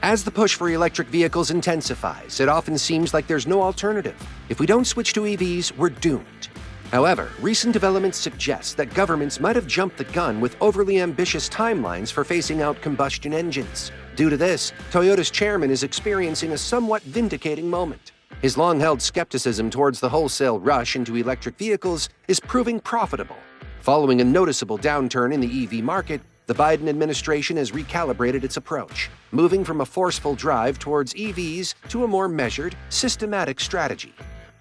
As the push for electric vehicles intensifies, it often seems like there's no alternative. If we don't switch to EVs, we're doomed. However, recent developments suggest that governments might have jumped the gun with overly ambitious timelines for phasing out combustion engines. Due to this, Toyota's chairman is experiencing a somewhat vindicating moment. His long-held skepticism towards the wholesale rush into electric vehicles is proving profitable. Following a noticeable downturn in the EV market, the Biden administration has recalibrated its approach, moving from a forceful drive towards EVs to a more measured, systematic strategy.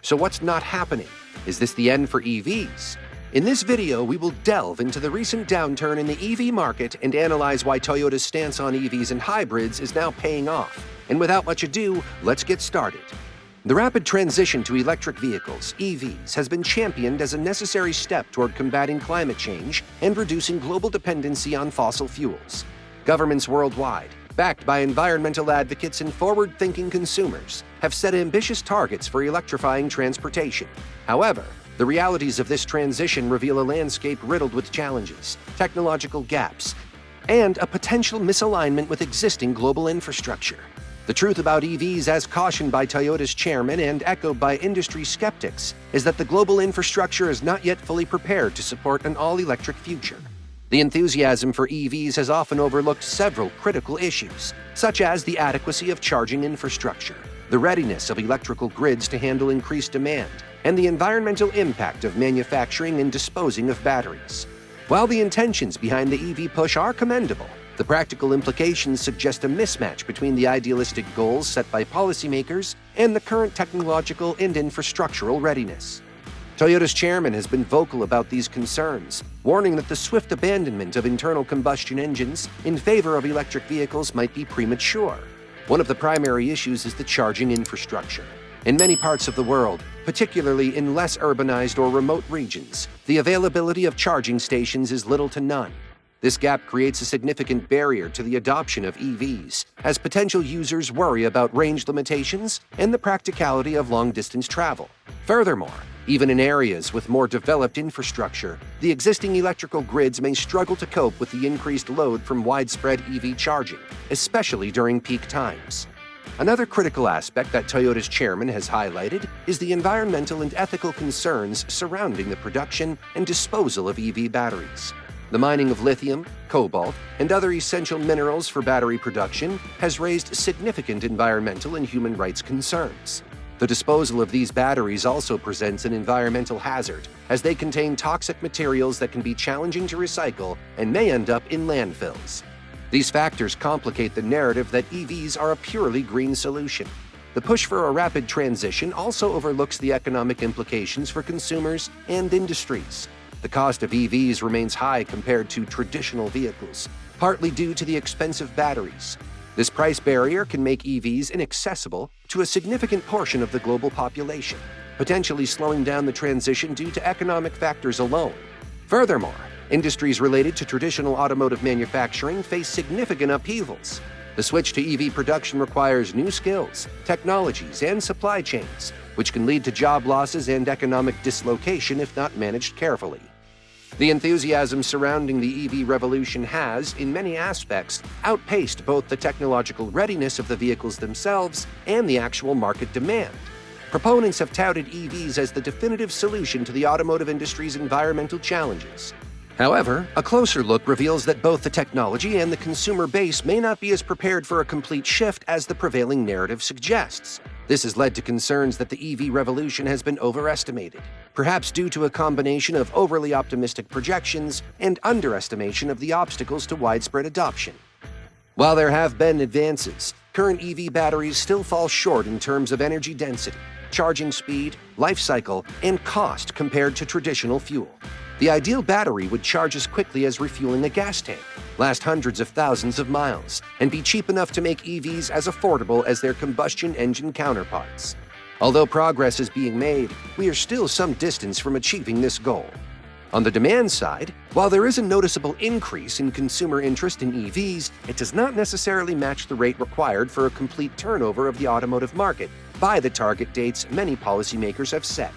So what's not happening? Is this the end for EVs? In this video, we will delve into the recent downturn in the EV market and analyze why Toyota's stance on EVs and hybrids is now paying off. And without much ado, let's get started. The rapid transition to electric vehicles, EVs, has been championed as a necessary step toward combating climate change and reducing global dependency on fossil fuels. Governments worldwide, backed by environmental advocates and forward-thinking consumers, have set ambitious targets for electrifying transportation. However, the realities of this transition reveal a landscape riddled with challenges, technological gaps, and a potential misalignment with existing global infrastructure. The truth about EVs, as cautioned by Toyota's chairman and echoed by industry skeptics, is that the global infrastructure is not yet fully prepared to support an all-electric future. The enthusiasm for EVs has often overlooked several critical issues, such as the adequacy of charging infrastructure, the readiness of electrical grids to handle increased demand, and the environmental impact of manufacturing and disposing of batteries. While the intentions behind the EV push are commendable, the practical implications suggest a mismatch between the idealistic goals set by policymakers and the current technological and infrastructural readiness. Toyota's chairman has been vocal about these concerns, warning that the swift abandonment of internal combustion engines in favor of electric vehicles might be premature. One of the primary issues is the charging infrastructure. In many parts of the world, particularly in less urbanized or remote regions, the availability of charging stations is little to none. This gap creates a significant barrier to the adoption of EVs, as potential users worry about range limitations and the practicality of long-distance travel. Furthermore, even in areas with more developed infrastructure, the existing electrical grids may struggle to cope with the increased load from widespread EV charging, especially during peak times. Another critical aspect that Toyota's chairman has highlighted is the environmental and ethical concerns surrounding the production and disposal of EV batteries. The mining of lithium, cobalt, and other essential minerals for battery production has raised significant environmental and human rights concerns. The disposal of these batteries also presents an environmental hazard, as they contain toxic materials that can be challenging to recycle and may end up in landfills. These factors complicate the narrative that EVs are a purely green solution. The push for a rapid transition also overlooks the economic implications for consumers and industries. The cost of EVs remains high compared to traditional vehicles, partly due to the expensive batteries. This price barrier can make EVs inaccessible to a significant portion of the global population, potentially slowing down the transition due to economic factors alone. Furthermore, industries related to traditional automotive manufacturing face significant upheavals. The switch to EV production requires new skills, technologies, and supply chains, which can lead to job losses and economic dislocation if not managed carefully. The enthusiasm surrounding the EV revolution has, in many aspects, outpaced both the technological readiness of the vehicles themselves and the actual market demand. Proponents have touted EVs as the definitive solution to the automotive industry's environmental challenges. However, a closer look reveals that both the technology and the consumer base may not be as prepared for a complete shift as the prevailing narrative suggests. This has led to concerns that the EV revolution has been overestimated, perhaps due to a combination of overly optimistic projections and underestimation of the obstacles to widespread adoption. While there have been advances, current EV batteries still fall short in terms of energy density, charging speed, life cycle, and cost compared to traditional fuel. The ideal battery would charge as quickly as refueling a gas tank, last hundreds of thousands of miles, and be cheap enough to make EVs as affordable as their combustion engine counterparts. Although progress is being made, we are still some distance from achieving this goal. On the demand side, while there is a noticeable increase in consumer interest in EVs, it does not necessarily match the rate required for a complete turnover of the automotive market by the target dates many policymakers have set.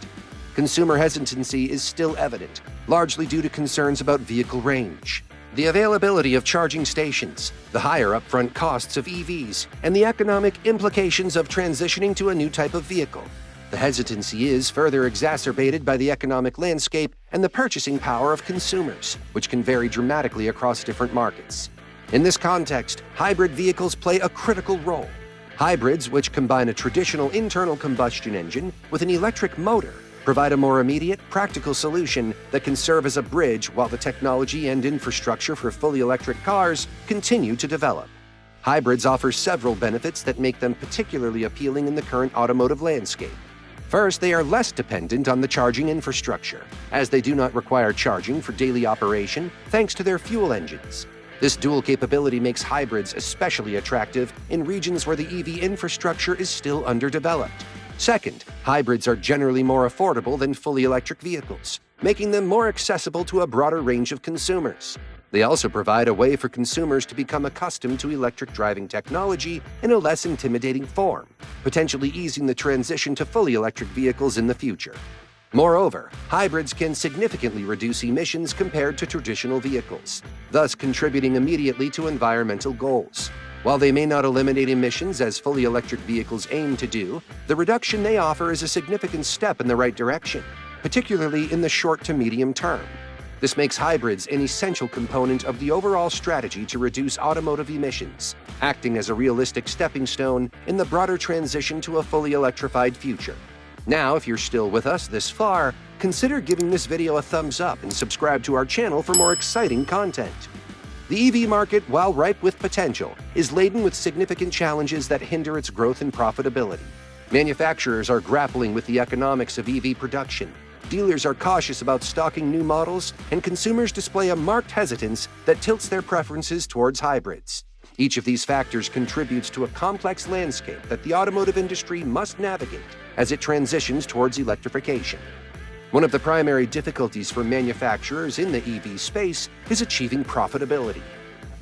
Consumer hesitancy is still evident, largely due to concerns about vehicle range. The availability of charging stations, the higher upfront costs of EVs, and the economic implications of transitioning to a new type of vehicle. The hesitancy is further exacerbated by the economic landscape and the purchasing power of consumers, which can vary dramatically across different markets. In this context, hybrid vehicles play a critical role. Hybrids, which combine a traditional internal combustion engine with an electric motor, provide a more immediate, practical solution that can serve as a bridge while the technology and infrastructure for fully electric cars continue to develop. Hybrids offer several benefits that make them particularly appealing in the current automotive landscape. First, they are less dependent on the charging infrastructure, as they do not require charging for daily operation thanks to their fuel engines. This dual capability makes hybrids especially attractive in regions where the EV infrastructure is still underdeveloped. Second, hybrids are generally more affordable than fully electric vehicles, making them more accessible to a broader range of consumers. They also provide a way for consumers to become accustomed to electric driving technology in a less intimidating form, potentially easing the transition to fully electric vehicles in the future. Moreover, hybrids can significantly reduce emissions compared to traditional vehicles, thus contributing immediately to environmental goals. While they may not eliminate emissions as fully electric vehicles aim to do, the reduction they offer is a significant step in the right direction, particularly in the short to medium term. This makes hybrids an essential component of the overall strategy to reduce automotive emissions, acting as a realistic stepping stone in the broader transition to a fully electrified future. Now, if you're still with us this far, consider giving this video a thumbs up and subscribe to our channel for more exciting content. The EV market, while ripe with potential, is laden with significant challenges that hinder its growth and profitability. Manufacturers are grappling with the economics of EV production. Dealers are cautious about stocking new models, and consumers display a marked hesitance that tilts their preferences towards hybrids. Each of these factors contributes to a complex landscape that the automotive industry must navigate as it transitions towards electrification. One of the primary difficulties for manufacturers in the EV space is achieving profitability.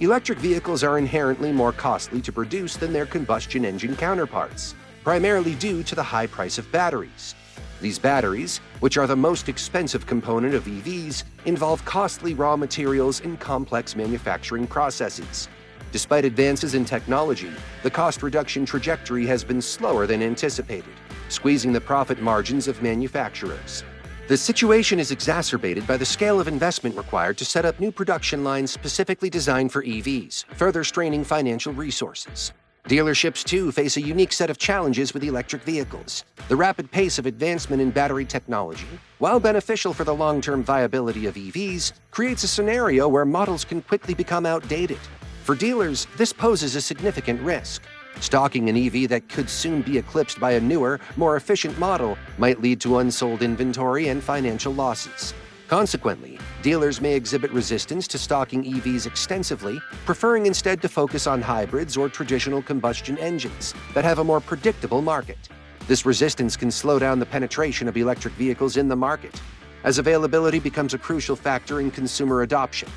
Electric vehicles are inherently more costly to produce than their combustion engine counterparts, primarily due to the high price of batteries. These batteries, which are the most expensive component of EVs, involve costly raw materials and complex manufacturing processes. Despite advances in technology, the cost reduction trajectory has been slower than anticipated, squeezing the profit margins of manufacturers. The situation is exacerbated by the scale of investment required to set up new production lines specifically designed for EVs, further straining financial resources. Dealerships, too, face a unique set of challenges with electric vehicles. The rapid pace of advancement in battery technology, while beneficial for the long-term viability of EVs, creates a scenario where models can quickly become outdated. For dealers, this poses a significant risk. Stocking an EV that could soon be eclipsed by a newer, more efficient model might lead to unsold inventory and financial losses. Consequently, dealers may exhibit resistance to stocking EVs extensively, preferring instead to focus on hybrids or traditional combustion engines that have a more predictable market. This resistance can slow down the penetration of electric vehicles in the market, as availability becomes a crucial factor in consumer adoption.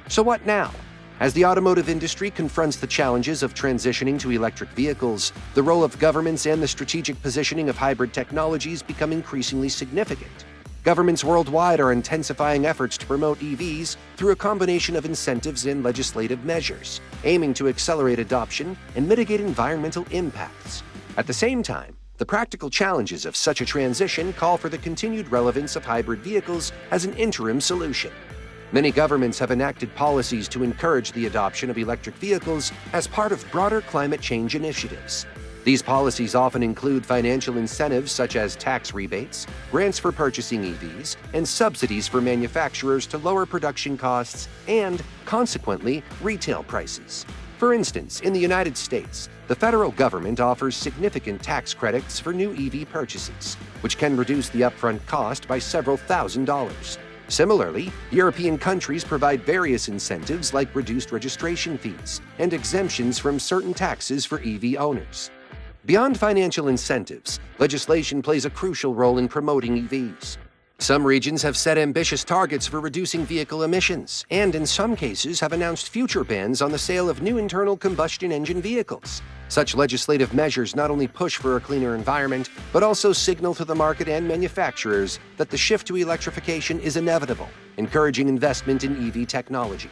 So what now? As the automotive industry confronts the challenges of transitioning to electric vehicles, the role of governments and the strategic positioning of hybrid technologies become increasingly significant. Governments worldwide are intensifying efforts to promote EVs through a combination of incentives and legislative measures, aiming to accelerate adoption and mitigate environmental impacts. At the same time, the practical challenges of such a transition call for the continued relevance of hybrid vehicles as an interim solution. Many governments have enacted policies to encourage the adoption of electric vehicles as part of broader climate change initiatives. These policies often include financial incentives such as tax rebates, grants for purchasing EVs, and subsidies for manufacturers to lower production costs and, consequently, retail prices. For instance, in the United States, the federal government offers significant tax credits for new EV purchases, which can reduce the upfront cost by several $1,000s. Similarly, European countries provide various incentives like reduced registration fees and exemptions from certain taxes for EV owners. Beyond financial incentives, legislation plays a crucial role in promoting EVs. Some regions have set ambitious targets for reducing vehicle emissions, and in some cases have announced future bans on the sale of new internal combustion engine vehicles. Such legislative measures not only push for a cleaner environment, but also signal to the market and manufacturers that the shift to electrification is inevitable, encouraging investment in EV technology.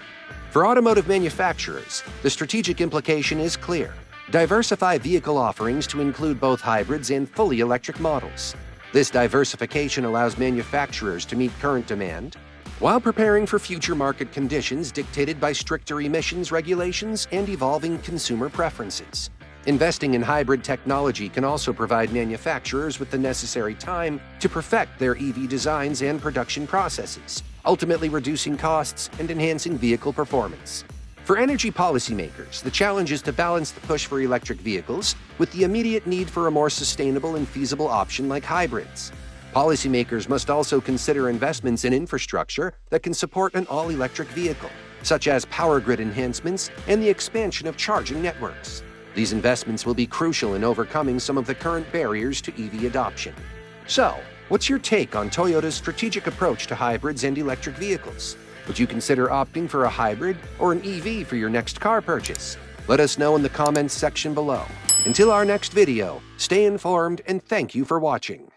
For automotive manufacturers, the strategic implication is clear. Diversify vehicle offerings to include both hybrids and fully electric models. This diversification allows manufacturers to meet current demand while preparing for future market conditions dictated by stricter emissions regulations and evolving consumer preferences. Investing in hybrid technology can also provide manufacturers with the necessary time to perfect their EV designs and production processes, ultimately reducing costs and enhancing vehicle performance. For energy policymakers, the challenge is to balance the push for electric vehicles with the immediate need for a more sustainable and feasible option like hybrids. Policymakers must also consider investments in infrastructure that can support an all-electric vehicle, such as power grid enhancements and the expansion of charging networks. These investments will be crucial in overcoming some of the current barriers to EV adoption. So, what's your take on Toyota's strategic approach to hybrids and electric vehicles? Would you consider opting for a hybrid or an EV for your next car purchase? Let us know in the comments section below. Until our next video, stay informed and thank you for watching.